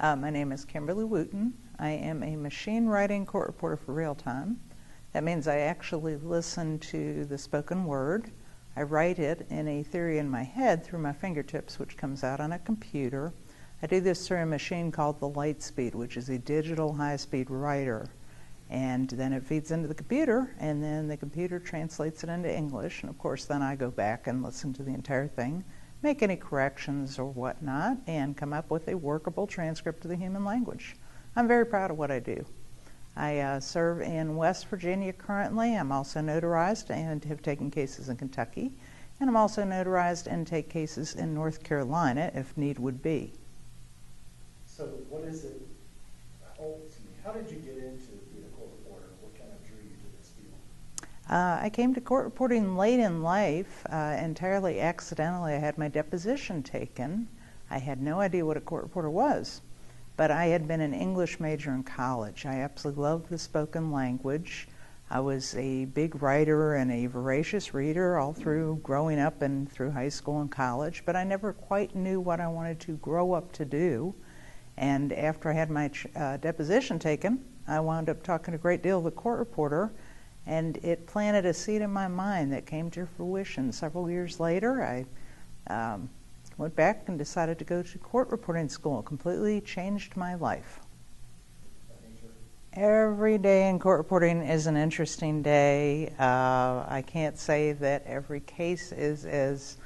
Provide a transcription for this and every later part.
My name is Kimberly Wooten. I am a machine writing court reporter for Realtime. That means I actually listen to the spoken word. I write it in a theory in my head through my fingertips, which comes out on a computer. I do this through a machine called the Lightspeed, which is a digital high-speed writer. And then it feeds into the computer, and then the computer translates it into English. And of course, then I go back and listen to the entire thing, make any corrections or whatnot, and come up with a workable transcript of the human language. I'm very proud of what I do. I serve in West Virginia currently. I'm also notarized and have taken cases in Kentucky. And I'm also notarized and take cases in North Carolina if need would be. So what is it, how did you get into being a court reporter? What kind of drew you to this field? I came to court reporting late in life, entirely accidentally. I had my deposition taken. I had no idea what a court reporter was, but I had been an English major in college. I absolutely loved the spoken language. I was a big writer and a voracious reader all through growing up and through high school and college, but I never quite knew what I wanted to grow up to do. And after I had my deposition taken, I wound up talking a great deal with the court reporter, and it planted a seed in my mind that came to fruition. Several years later, I went back and decided to go to court reporting school. It completely changed my life. Every day in court reporting is an interesting day. I can't say that every case is as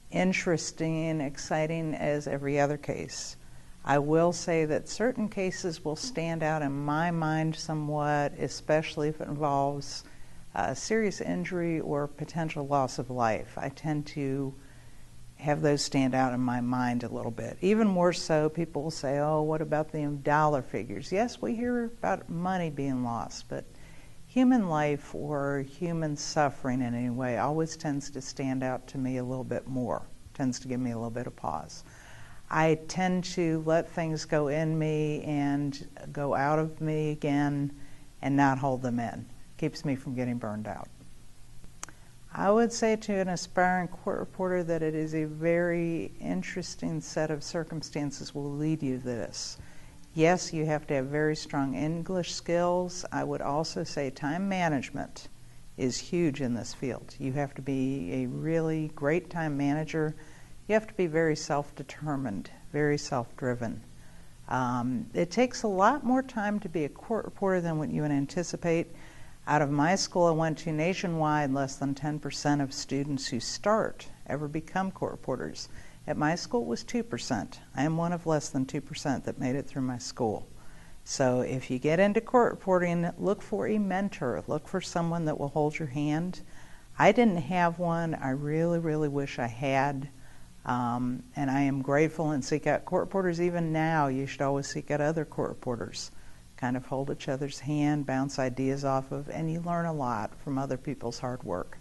interesting, exciting as every other case. I will say that certain cases will stand out in my mind somewhat, especially if it involves serious injury or potential loss of life. I tend to have those stand out in my mind a little bit. Even more so, people will say, oh, what about the dollar figures? Yes, we hear about money being lost, but human life or human suffering in any way always tends to stand out to me a little bit more, tends to give me a little bit of pause. I tend to let things go in me and go out of me again and not hold them in. Keeps me from getting burned out. I would say to an aspiring court reporter that it is a very interesting set of circumstances will lead you to this. Yes, you have to have very strong English skills. I would also say time management is huge in this field. You have to be a really great time manager. You have to be very self-determined, very self-driven. It takes a lot more time to be a court reporter than what you would anticipate. Out of my school I went to nationwide, less than 10% of students who start ever become court reporters. At my school it was 2%. I am one of less than 2% that made it through my school. So if you get into court reporting, look for a mentor. Look for someone that will hold your hand. I didn't have one. I really, really wish I had. And I am grateful and seek out court reporters. Even now, you should always seek out other court reporters. Kind of hold each other's hand, bounce ideas off of, and you learn a lot from other people's hard work.